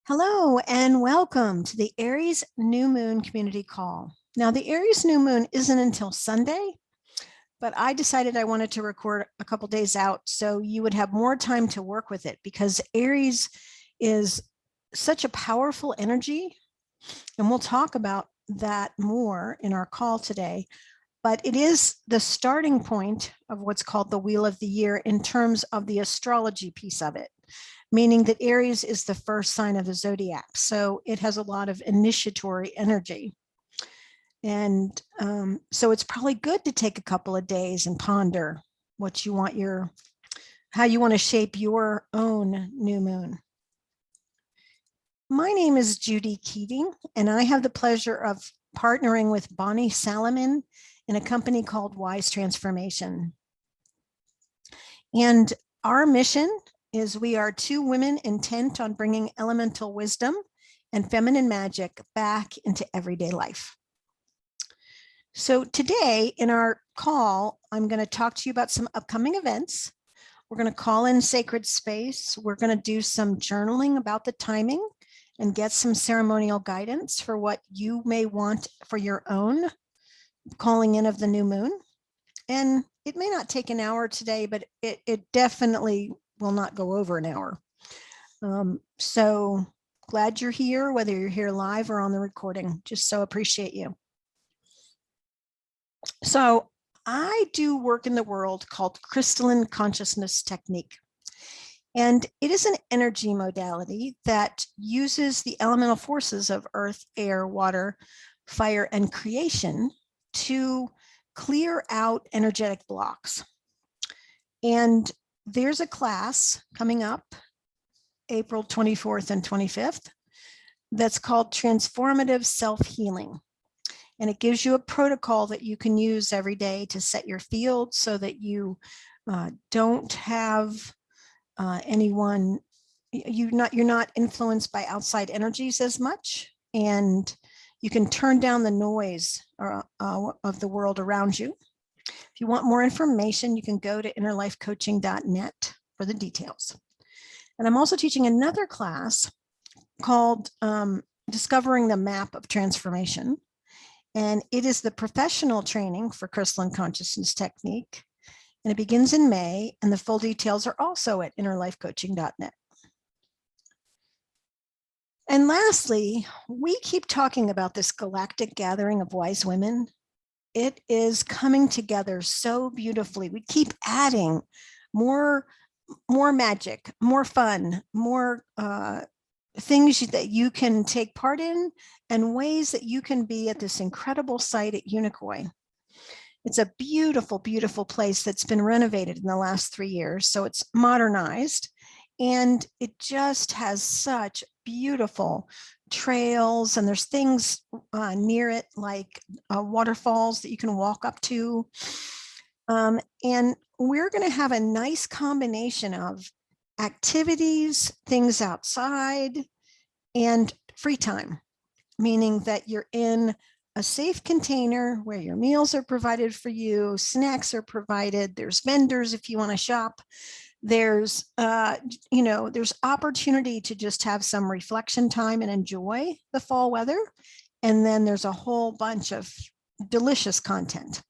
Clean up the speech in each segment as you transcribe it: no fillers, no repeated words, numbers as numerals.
Hello and welcome to the Aries New Moon Community Call. Now, the Aries New Moon isn't until Sunday, but I decided I wanted to record a couple days out so you would have more time to work with it because Aries is such a powerful energy, and we'll talk about that more in our call today. But it is the starting point of what's called the Wheel of the Year in terms of the astrology piece of it, meaning that Aries is the first sign of the zodiac. So it has a lot of initiatory energy. And so it's probably good to take a couple of days and ponder what you want how you want to shape your own new moon. My name is Judy Keating, and I have the pleasure of partnering with Bonnie Salomon in a company called Wise Transformation. And our mission is we are two women intent on bringing elemental wisdom and feminine magic back into everyday life. So today in our call, I'm going to talk to you about some upcoming events. We're going to call in sacred space. We're going to do some journaling about the timing and get some ceremonial guidance for what you may want for your own calling in of the new moon. And it may not take an hour today, but it definitely will not go over an hour. So glad you're here, whether you're here live or on the recording. Just so appreciate you. So I do work in the world called crystalline consciousness technique. And it is an energy modality that uses the elemental forces of earth, air, water, fire, and creation to clear out energetic blocks. And there's a class coming up April 24th and 25th that's called Transformative Self-Healing. And it gives you a protocol that you can use every day to set your field so that you don't have anyone, you're not influenced by outside energies as much, and you can turn down the noise of the world around you. If you want more information, you can go to innerlifecoaching.net for the details. And I'm also teaching another class called Discovering the Map of Transformation. And it is the professional training for crystalline consciousness technique. And it begins in May, and the full details are also at innerlifecoaching.net. And lastly, we keep talking about this galactic gathering of wise women. It is coming together so beautifully. We keep adding more magic, more fun, more things that you can take part in, and ways that you can be at this incredible site at Unicoi. It's a beautiful, beautiful place that's been renovated in the last 3 years. So it's modernized, and it just has such beautiful trails, and there's things near it like waterfalls that you can walk up to. And we're going to have a nice combination of activities, things outside, and free time, meaning that you're in a safe container where your meals are provided for you, snacks are provided, there's vendors if you want to shop. There's, there's opportunity to just have some reflection time and enjoy the fall weather. And then there's a whole bunch of delicious content.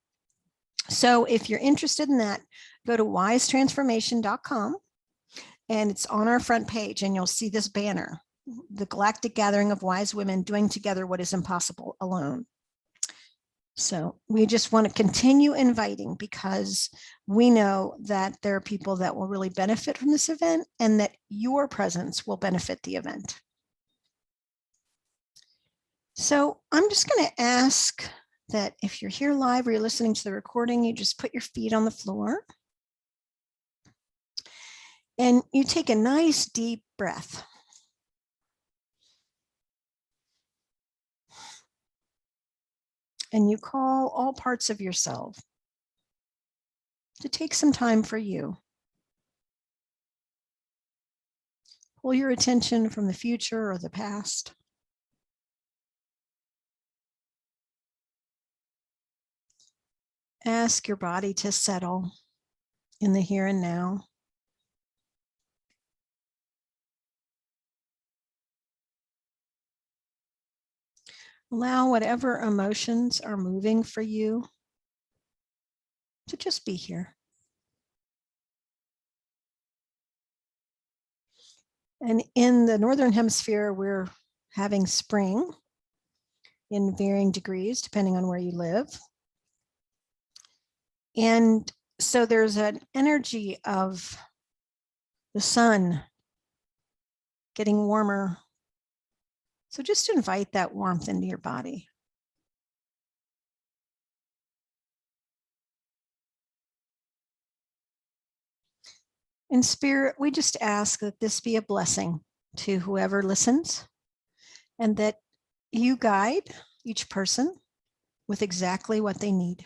So if you're interested in that, go to wisetransformation.com, and it's on our front page, and you'll see this banner, the Galactic Gathering of Wise Women Doing Together What is Impossible Alone. So we just want to continue inviting, because we know that there are people that will really benefit from this event, and that your presence will benefit the event. So I'm just going to ask that if you're here live or you're listening to the recording, you just put your feet on the floor and you take a nice deep breath. And you call all parts of yourself to take some time for you. Pull your attention from the future or the past. Ask your body to settle in the here and now. Allow whatever emotions are moving for you to just be here. And in the Northern Hemisphere, we're having spring in varying degrees, depending on where you live. And so there's an energy of the sun getting warmer. So just invite that warmth into your body. In spirit, we just ask that this be a blessing to whoever listens, and that you guide each person with exactly what they need.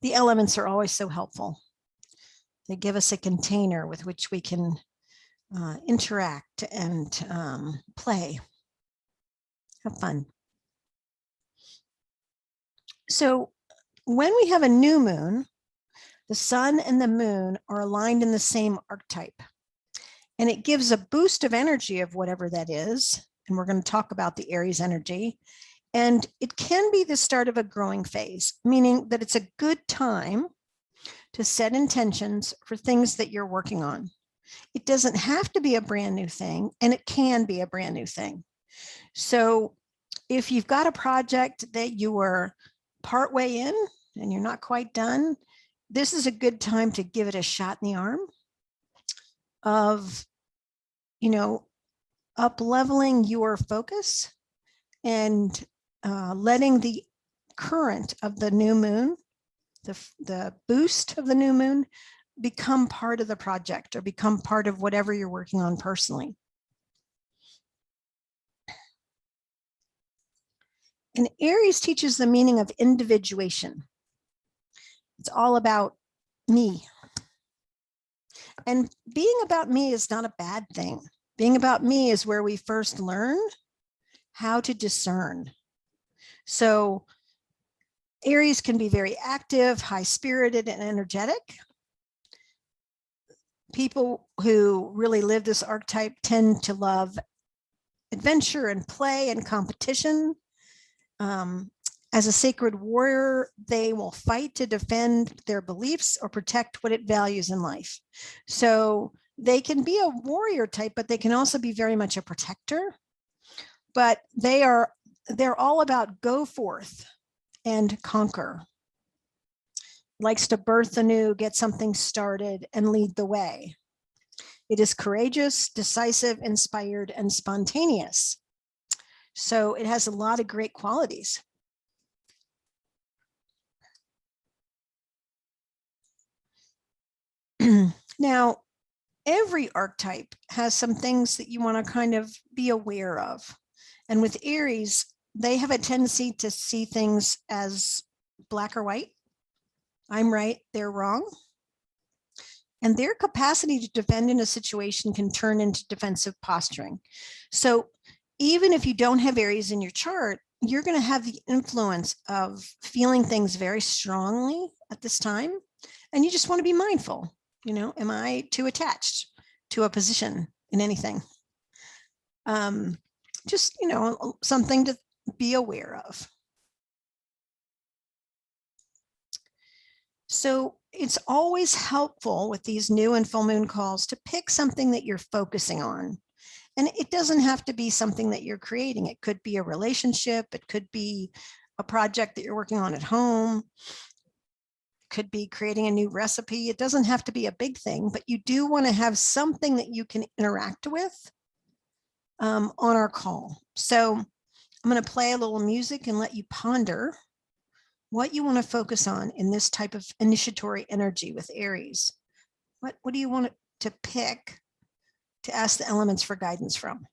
The elements are always so helpful. They give us a container with which we can interact and play, have fun. So when we have a new moon, the sun and the moon are aligned in the same archetype, and it gives a boost of energy of whatever that is. And we're going to talk about the Aries energy. And it can be the start of a growing phase, meaning that it's a good time to set intentions for things that you're working on. It doesn't have to be a brand new thing, and it can be a brand new thing. So if you've got a project that you are partway in and you're not quite done, this is a good time to give it a shot in the arm of, up leveling your focus and letting the current of the new moon, the boost of the new moon, become part of the project or become part of whatever you're working on personally. And Aries teaches the meaning of individuation. It's all about me. And being about me is not a bad thing. Being about me is where we first learn how to discern. So Aries can be very active, high-spirited, and energetic. People who really live this archetype tend to love adventure and play and competition. As a sacred warrior, they will fight to defend their beliefs or protect what it values in life. So they can be a warrior type, but they can also be very much a protector. But they're all about go forth and conquer. Likes to birth anew, get something started, and lead the way. It is courageous, decisive, inspired, and spontaneous. So it has a lot of great qualities. Now, every archetype has some things that you want to kind of be aware of. And with Aries, they have a tendency to see things as black or white. I'm right, they're wrong. And their capacity to defend in a situation can turn into defensive posturing. So even if you don't have Aries in your chart, you're going to have the influence of feeling things very strongly at this time. And you just want to be mindful. Am I too attached to a position in anything? Just, something to be aware of. So it's always helpful with these new and full moon calls to pick something that you're focusing on. And it doesn't have to be something that you're creating. It could be a relationship. It could be a project that you're working on at home. It could be creating a new recipe. It doesn't have to be a big thing, but you do want to have something that you can interact with on our call. So I'm going to play a little music and let you ponder what you want to focus on in this type of initiatory energy with Aries. What do you want to pick to ask the elements for guidance from?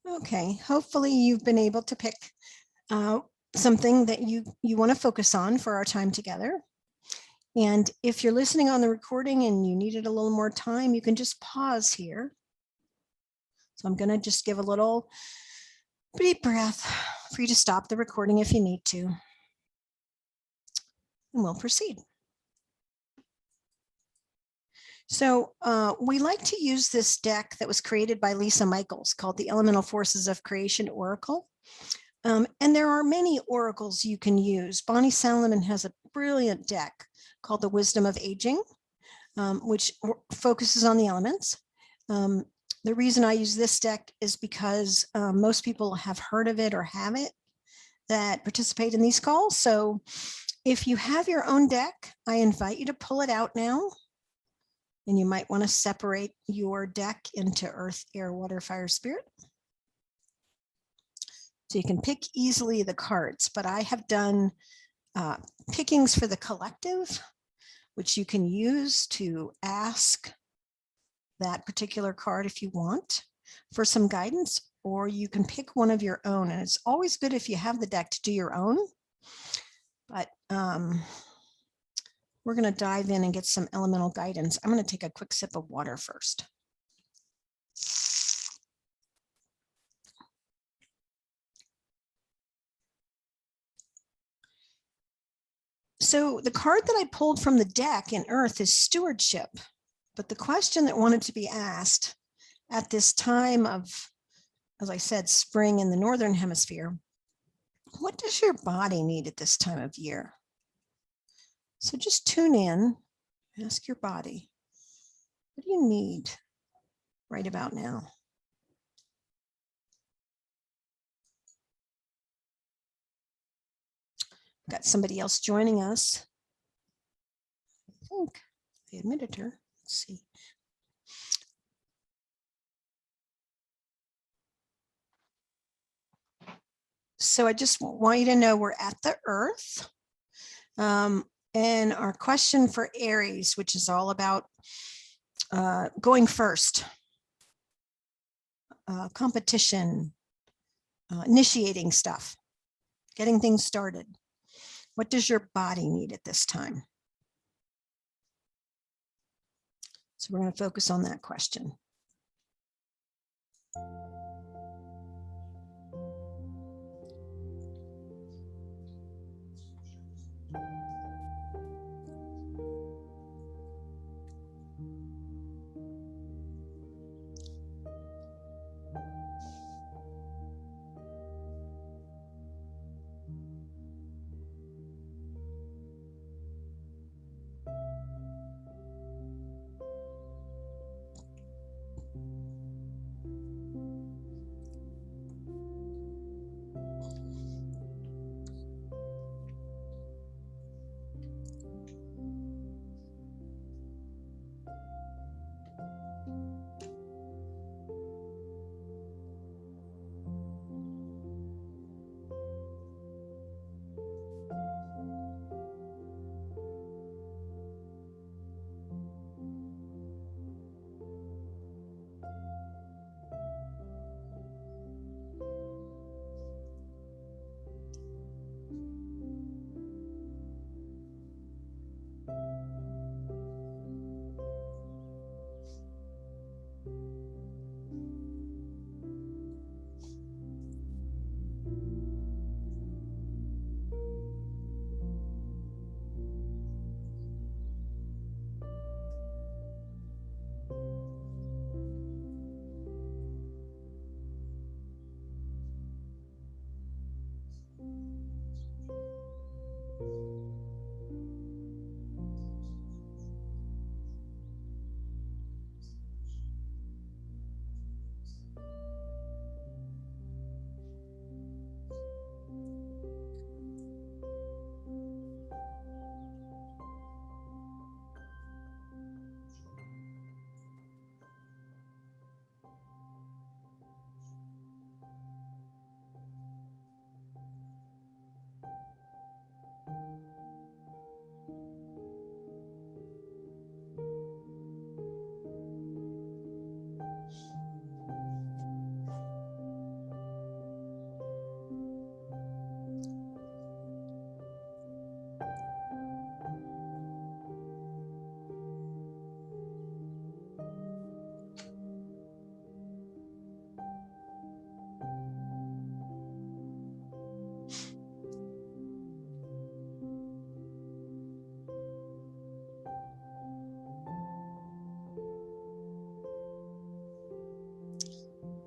Okay, hopefully you've been able to pick something that you want to focus on for our time together. And if you're listening on the recording and you needed a little more time, you can just pause here. So I'm going to just give a little deep breath for you to stop the recording if you need to. And we'll proceed. So we like to use this deck that was created by Lisa Michaels called the Elemental Forces of Creation Oracle. And there are many oracles you can use. Bonnie Salomon has a brilliant deck called the Wisdom of Aging, which focuses on the elements. The reason I use this deck is because most people have heard of it or have it that participate in these calls. So if you have your own deck, I invite you to pull it out now. And you might want to separate your deck into earth, air, water, fire, spirit. So you can pick easily the cards, but I have done pickings for the collective, which you can use to ask that particular card if you want for some guidance, or you can pick one of your own. And it's always good if you have the deck to do your own. But we're going to dive in and get some elemental guidance. I'm going to take a quick sip of water first. So the card that I pulled from the deck in Earth is stewardship. But the question that wanted to be asked at this time of, as I said, spring in the Northern Hemisphere, what does your body need at this time of year? So just tune in, ask your body, what do you need right about now? Got somebody else joining us. I think I admitted her. Let's see. So I just want you to know we're at the Earth. And our question for Aries, which is all about going first, competition, initiating stuff, getting things started. What does your body need at this time? So we're going to focus on that question.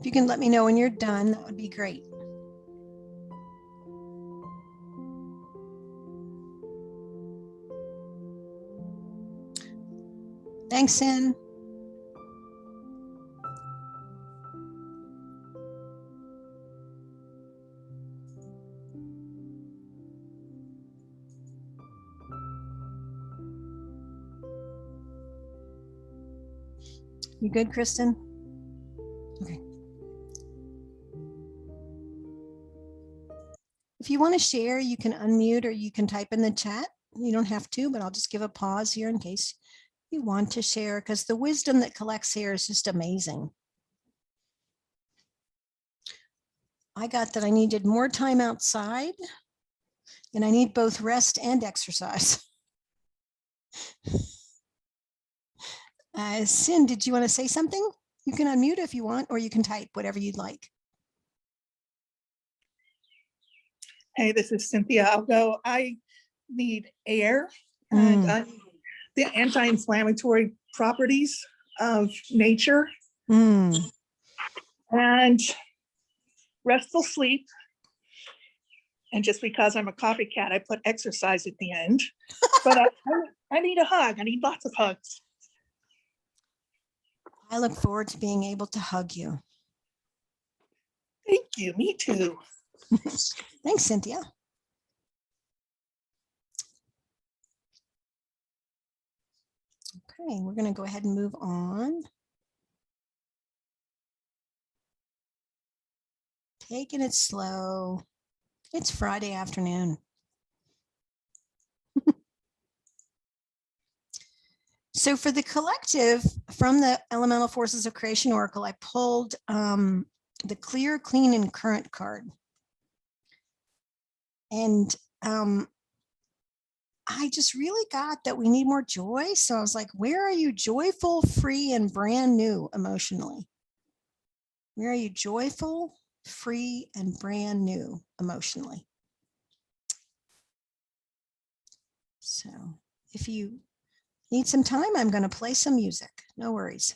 If you can let me know when you're done, that would be great. Thanks, Sin. You good, Kristen? Okay. If you want to share, you can unmute or you can type in the chat. You don't have to, but I'll just give a pause here in case you want to share, because the wisdom that collects here is just amazing. I got that I needed more time outside, and I need both rest and exercise. Sin, did you want to say something? You can unmute if you want, or you can type, whatever you'd like. Hey, this is Cynthia. I'll go. I need air and the anti-inflammatory properties of nature and restful sleep. And just because I'm a copycat, I put exercise at the end. But I need a hug. I need lots of hugs. I look forward to being able to hug you. Thank you. Me too. Thanks, Cynthia. Okay, we're going to go ahead and move on. Taking it slow. It's Friday afternoon. So for the collective, from the Elemental Forces of Creation Oracle, I pulled the Clear, Clean, and Current card. And I just really got that we need more joy. So I was like, where are you joyful, free, and brand new emotionally? Where are you joyful, free, and brand new emotionally? So if you need some time, I'm going to play some music. No worries.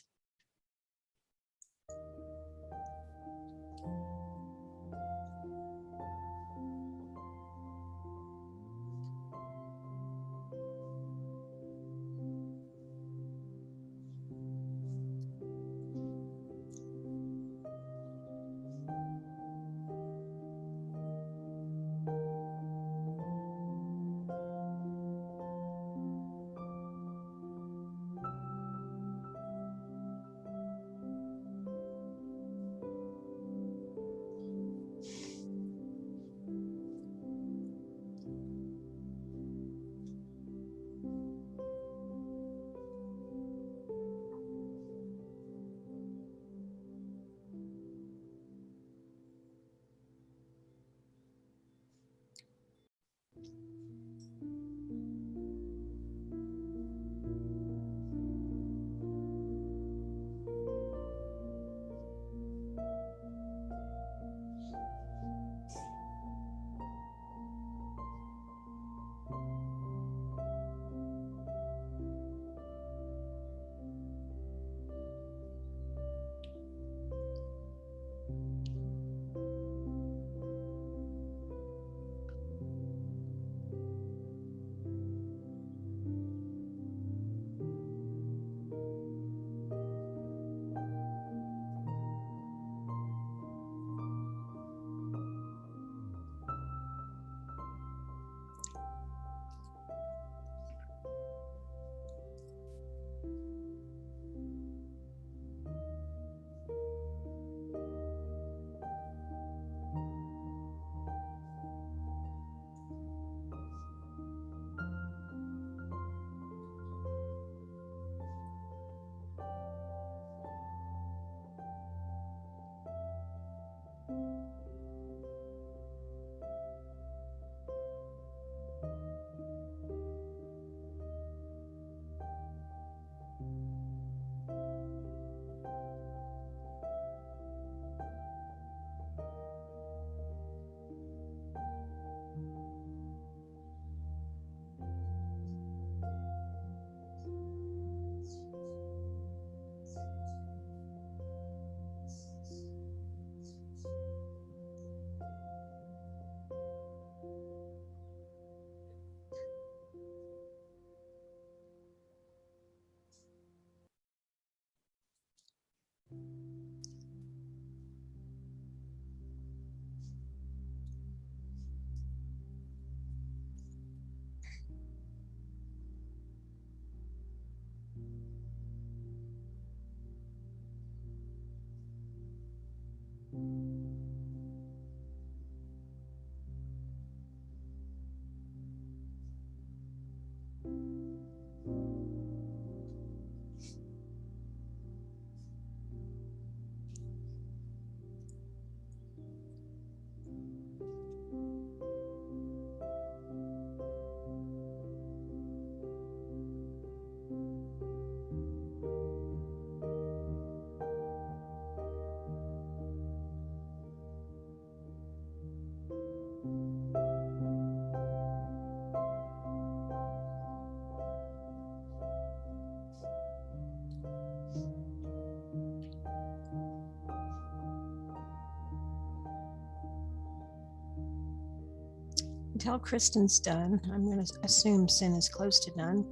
Until Kristen's done, I'm going to assume Sin is close to done.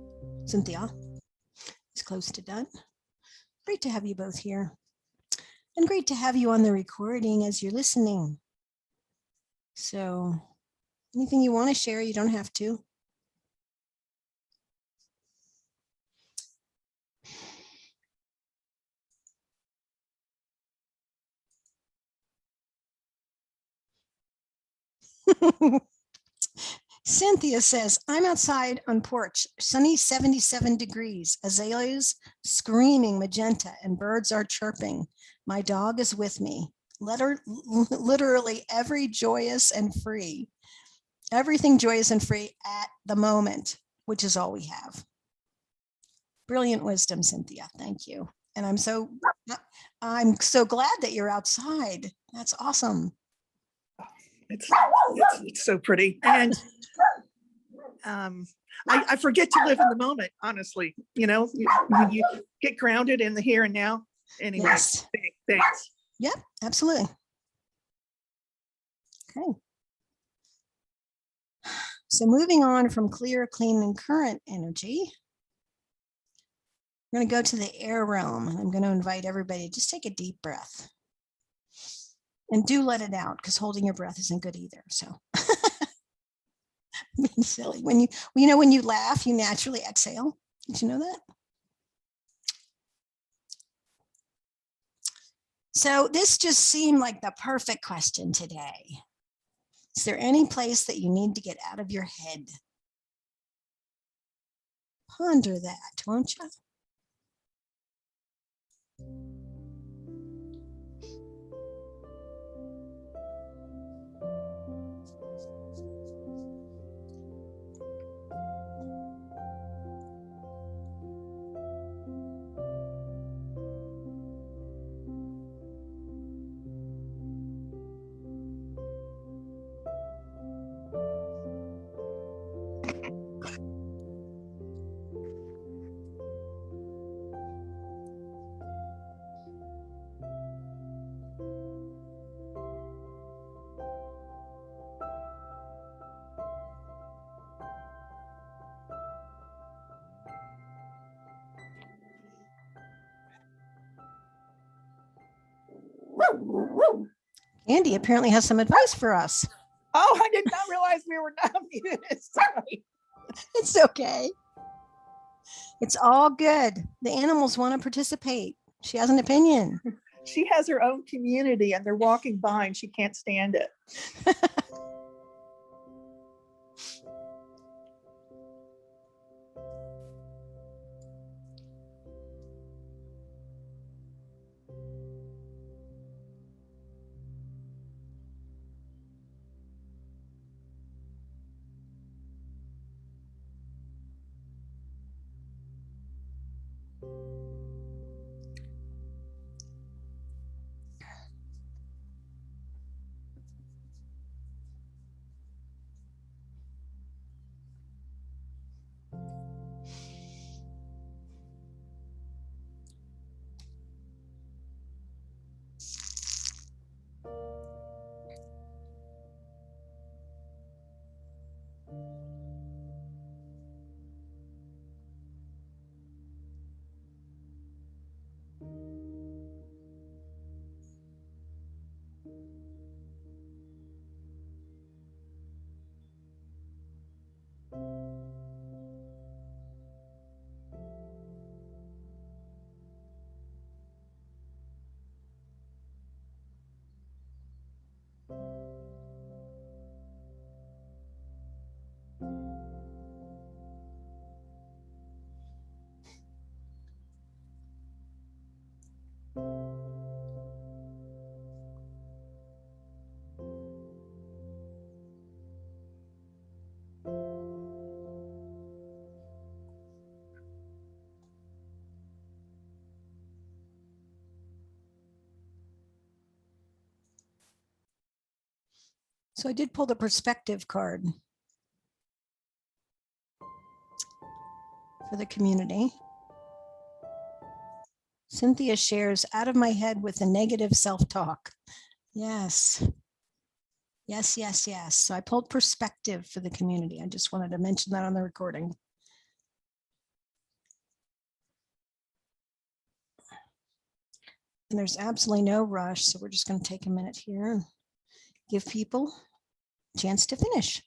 Cynthia is close to done. Great to have you both here. And great to have you on the recording as you're listening. So anything you want to share, you don't have to. Cynthia says, I'm outside on porch, sunny 77 degrees, azaleas screaming magenta, and birds are chirping. My dog is with me. Literally every joyous and free. Everything joyous and free at the moment, which is all we have. Brilliant wisdom, Cynthia. Thank you. And I'm so glad that you're outside. That's awesome. It's so pretty. And I forget to live in the moment, honestly. You get grounded in the here and now. Anyway, Yes. Thanks. Yep, absolutely. Okay. So moving on from clear, clean, and current energy, we're going to go to the air realm, and I'm going to invite everybody to just take a deep breath. And do let it out, because holding your breath isn't good either. So being silly. When you laugh, you naturally exhale. Did you know that? So this just seemed like the perfect question today. Is there any place that you need to get out of your head? Ponder that, won't you? Andy apparently has some advice for us. Oh, I did not realize we were not muted. Sorry. It's okay. It's all good. The animals want to participate. She has an opinion. She has her own community and they're walking by and she can't stand it. So I did pull the perspective card for the community. Cynthia shares, out of my head with the negative self-talk. Yes. Yes, yes, yes. So I pulled perspective for the community. I just wanted to mention that on the recording. And there's absolutely no rush. So we're just going to take a minute here and give people a chance to finish.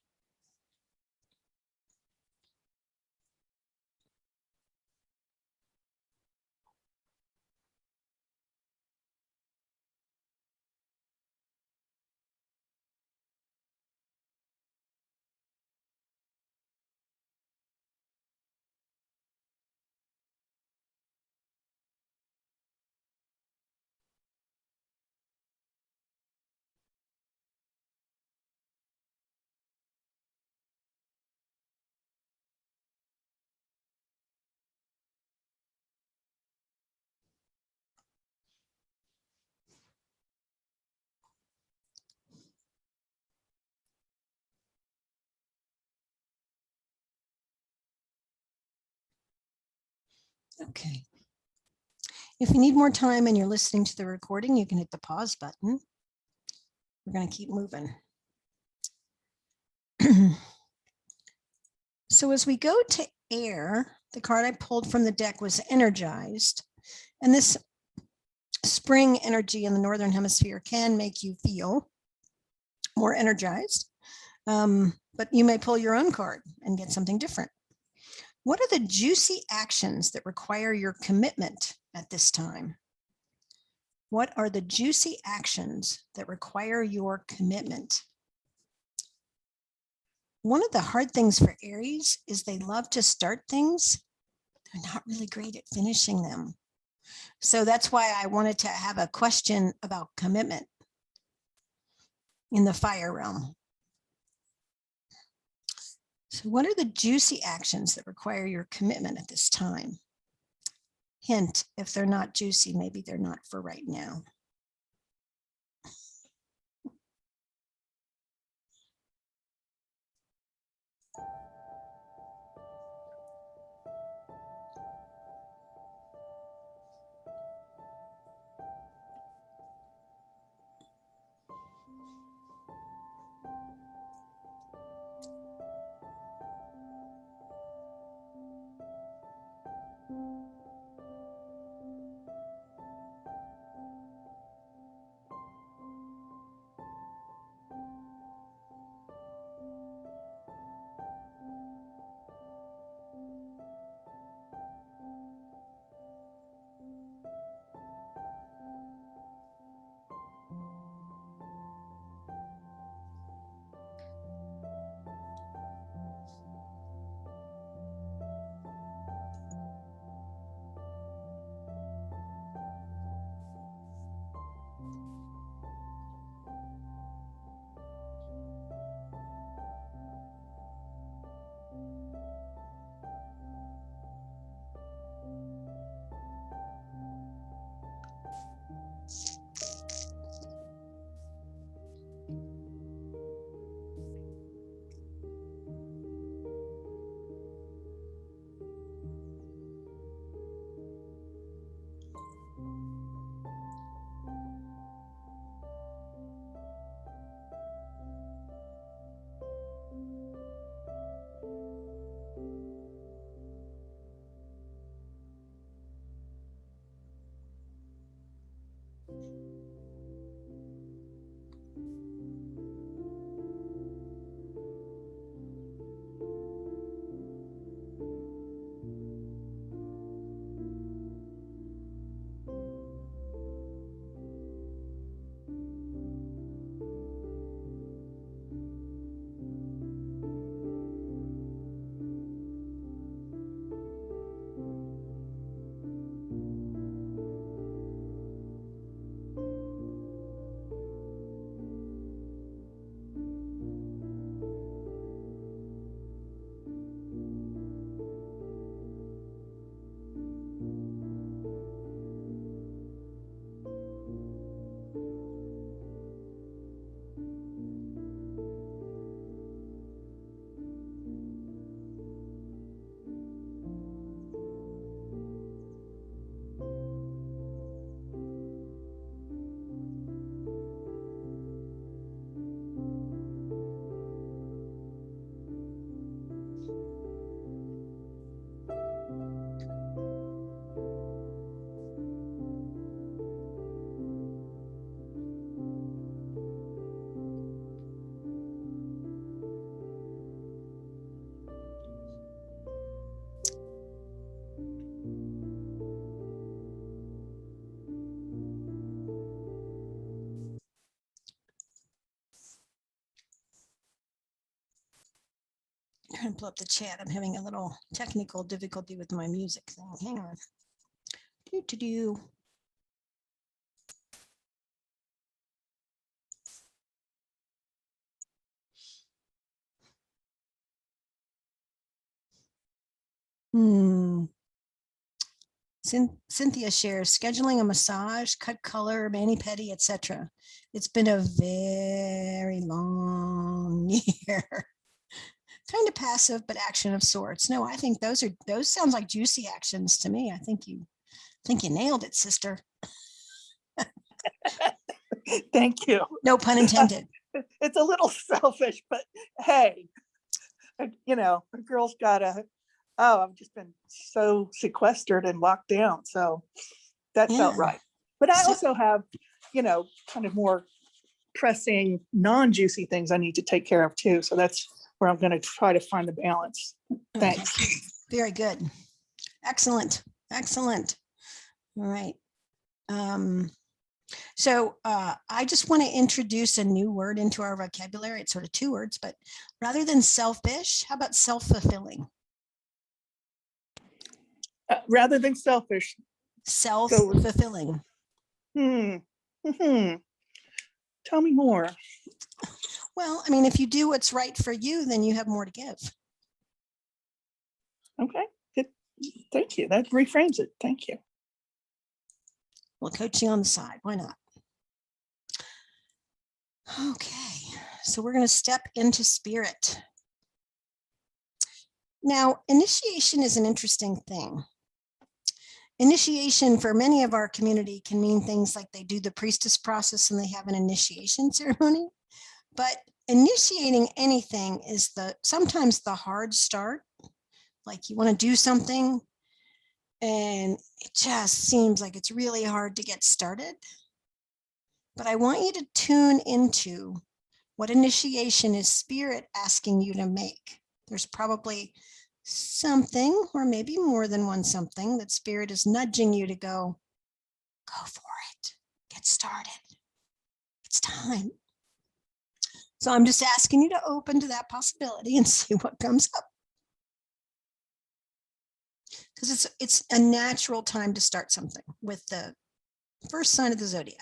Okay. If you need more time and you're listening to the recording, you can hit the pause button. We're going to keep moving. So as we go to air, the card I pulled from the deck was energized. And this spring energy in the Northern Hemisphere can make you feel more energized. But you may pull your own card and get something different. What are the juicy actions that require your commitment at this time? What are the juicy actions that require your commitment? One of the hard things for Aries is they love to start things. They're not really great at finishing them. So that's why I wanted to have a question about commitment in the fire realm. So what are the juicy actions that require your commitment at this time? Hint, if they're not juicy, maybe they're not for right now. trying to pull up the chat. I'm having a little technical difficulty with my music thing. Hang on. Do. Cynthia shares scheduling a massage, cut color, mani-pedi, etc. It's been a very long year. Kind of passive, but action of sorts. No, I think those sounds like juicy actions to me. I think you nailed it, sister. Thank you. No pun intended. It's a little selfish, but hey, you know, a girl's gotta, oh, I've just been so sequestered and locked down. So that felt Yeah. right. But I So- also have, you know, kind of more pressing, non-juicy things I need to take care of too. So that's where I'm going to try to find the balance. Thanks. Okay. Very good. Excellent. Excellent. All right. So I just want to introduce a new word into our vocabulary. It's sort of two words, but rather than selfish, how about self-fulfilling? Rather than selfish. Self-fulfilling. Tell me more. Well, I mean, if you do what's right for you, then you have more to give. Okay. Good. Thank you. That reframes it. Thank you. Well, coaching on the side, why not? Okay, so we're going to step into spirit. Now, initiation is an interesting thing. Initiation for many of our community can mean things like they do the priestess process and they have an initiation ceremony. But initiating anything is sometimes the hard start. Like you want to do something and it just seems like it's really hard to get started. But I want you to tune into what initiation is spirit asking you to make. There's probably something, or maybe more than one something, that spirit is nudging you to go for it, get started. It's time. So I'm just asking you to open to that possibility and see what comes up. Because it's a natural time to start something with the first sign of the zodiac.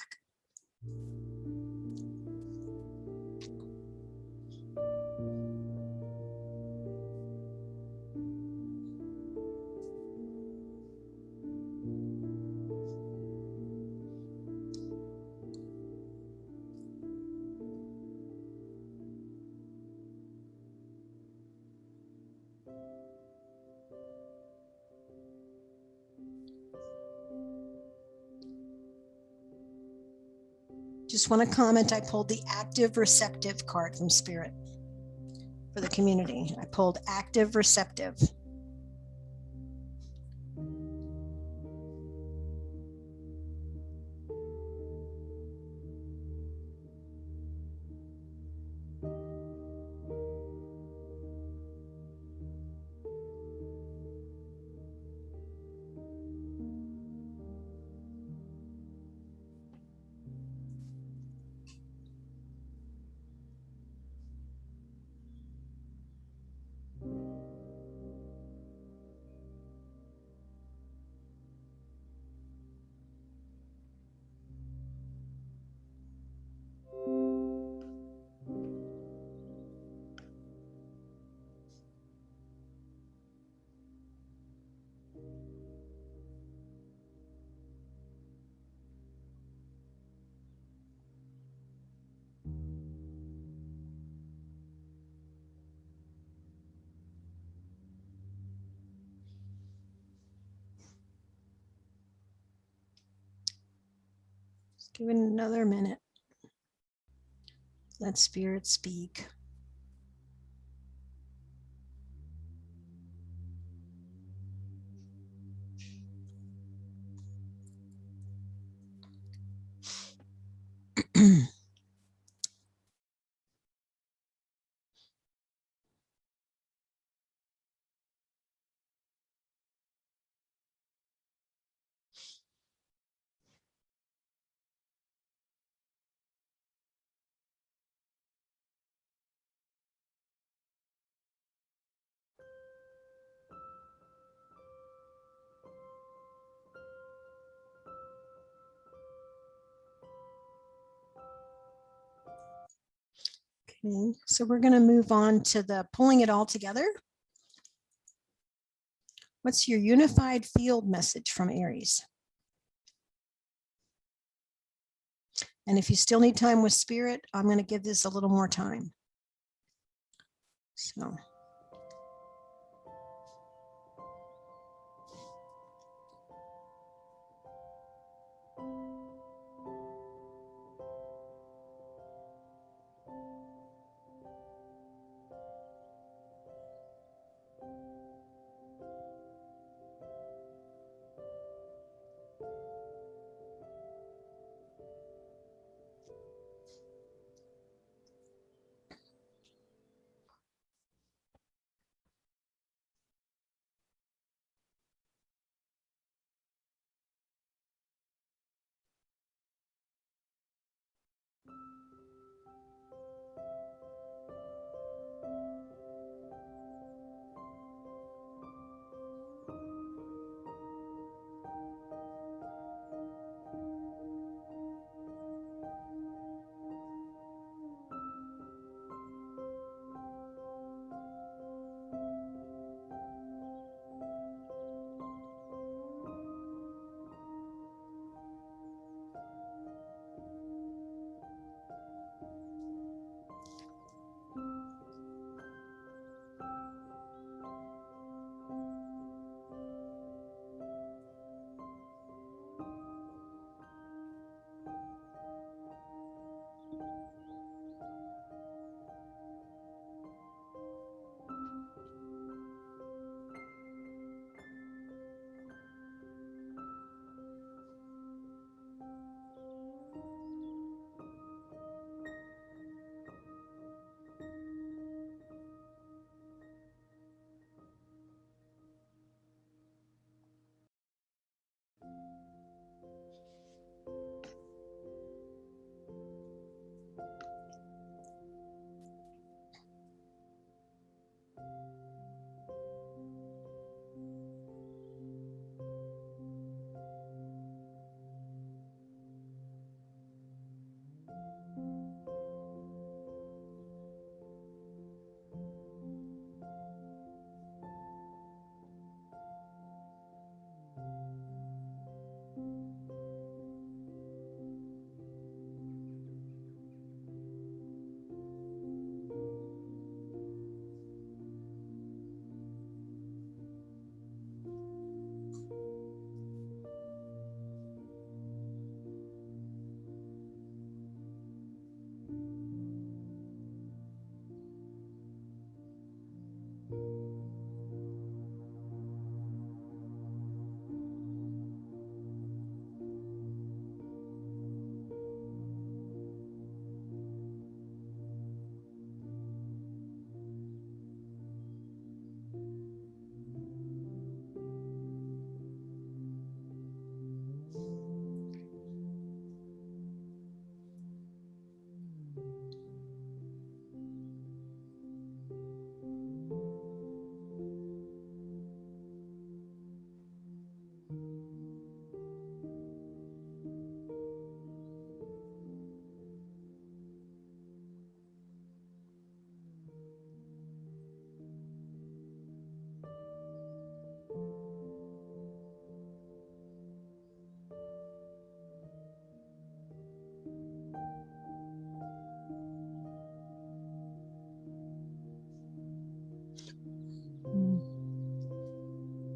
Just want to comment, I pulled the active receptive card from spirit for the community. I pulled active receptive. Give it another minute. Let spirit speak. Okay, so we're going to move on to the pulling it all together. What's your unified field message from Aries? And if you still need time with spirit, I'm going to give this a little more time. So.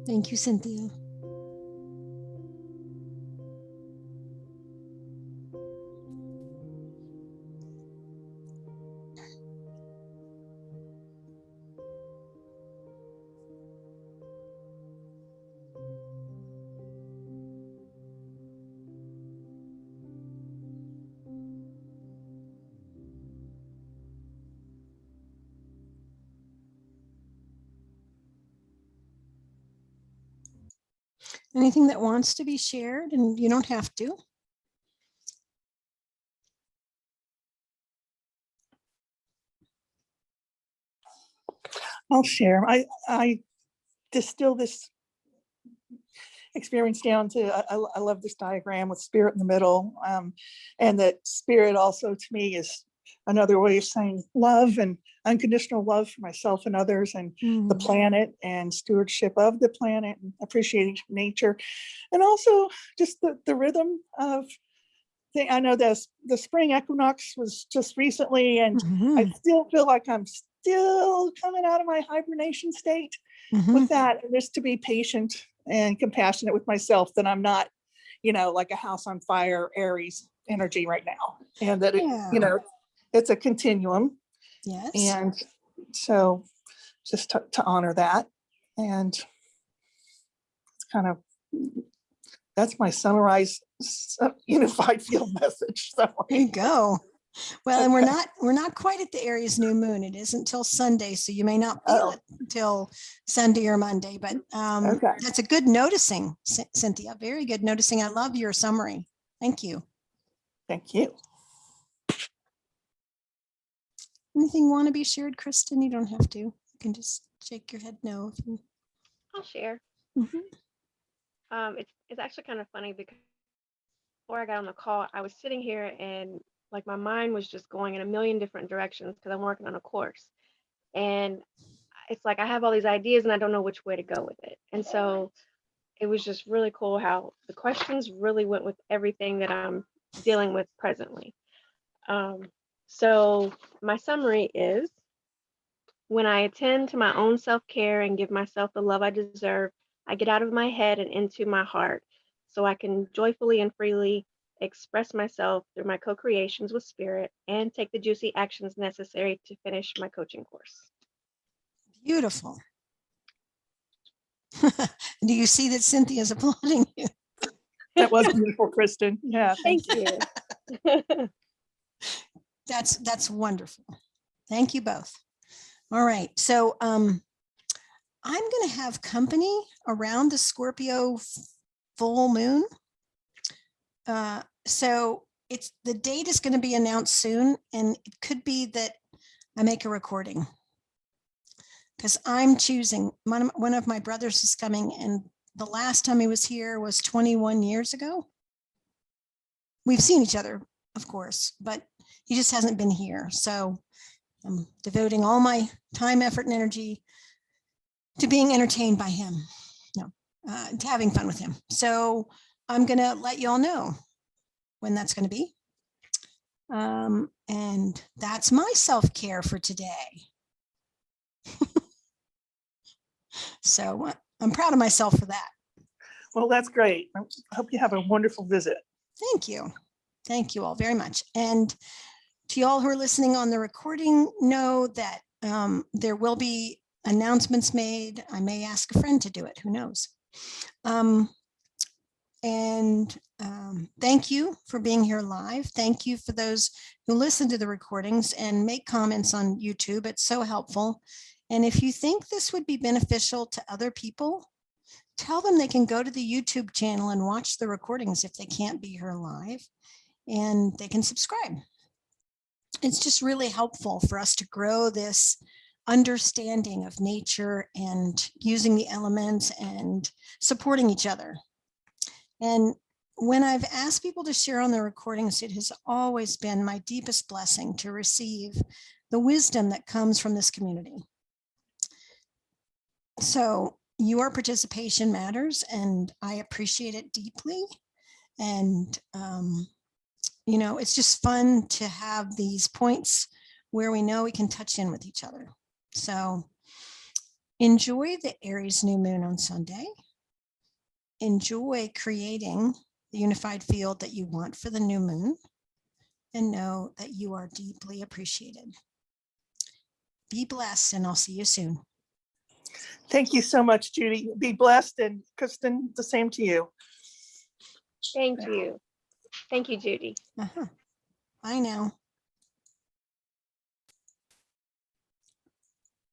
Thank you, Cynthia. Anything that wants to be shared, and you don't have to. I'll share. I distill this experience down to, I love this diagram with spirit in the middle. And that spirit also to me is another way of saying love and unconditional love for myself and others, and the Mm. planet, and stewardship of the planet, and appreciating nature, and also just the rhythm of I know the spring equinox was just recently, and I Mhm. still feel like I'm still coming out of my hibernation state with Mhm. that, and just to be patient and compassionate with myself, that I'm not, like a house on fire Aries energy right now, and that Yeah. it's a continuum, Yes. and so just to honor that, and it's kind of that's my summarized unified field message. So There you go. Well, and okay. we're not quite at the Aries new moon. It isn't till Sunday, so you may not feel Oh, it till Sunday or Monday. But okay. that's a good noticing, Cynthia. Very good noticing. I love your summary. Thank you. Thank you. Anything want to be shared, Kristen? You don't have to. You can just shake your head no. I'll share. Mhm. It's actually kind of funny because before I got on the call, I was sitting here and like my mind was just going in a million different directions because I'm working on a course. And it's like I have all these ideas and I don't know which way to go with it. And so it was just really cool how the questions really went with everything that I'm dealing with presently. Um, so my summary is when I attend to my own self-care and give myself the love I deserve, I get out of my head and into my heart so I can joyfully and freely express myself through my co-creations with spirit and take the juicy actions necessary to finish my coaching course. Beautiful. Do you see that Cynthia's applauding you? That was beautiful, Kristen. Yeah, thank Thank you. you. That's wonderful. Thank you both. All right. So I'm going to have company around the Scorpio full moon. So the date is going to be announced soon, and it could be that I make a recording because I'm choosing. One of my brothers is coming, and the last time he was here was 21 years ago. We've seen each other, of course, but he just hasn't been here. So I'm devoting all my time, effort, and energy to being entertained by him, to having fun with him. So I'm going to let you all know when that's going to be. And that's my self-care for today. So I'm proud of myself for that. Well, that's great. I hope you have a wonderful visit. Thank you. Thank you all very much. And to y'all who are listening on the recording, know that there will be announcements made. I may ask a friend to do it. Who knows? Thank you for being here live. Thank you for those who listen to the recordings and make comments on YouTube. It's so helpful. And if you think this would be beneficial to other people, tell them they can go to the YouTube channel and watch the recordings if they can't be here live, and they can subscribe. It's just really helpful for us to grow this understanding of nature and using the elements and supporting each other. And when I've asked people to share on the recordings, it has always been my deepest blessing to receive the wisdom that comes from this community. So your participation matters, and I appreciate it deeply. And, it's just fun to have these points where we know we can touch in with each other. So enjoy the Aries new moon on Sunday. Enjoy creating the unified field that you want for the new moon, and know that you are deeply appreciated. Be blessed, and I'll see you soon. Thank you so much, Judy. Be blessed, and Kristen, the same to you. Thank you. Thank you, Judy. Bye now.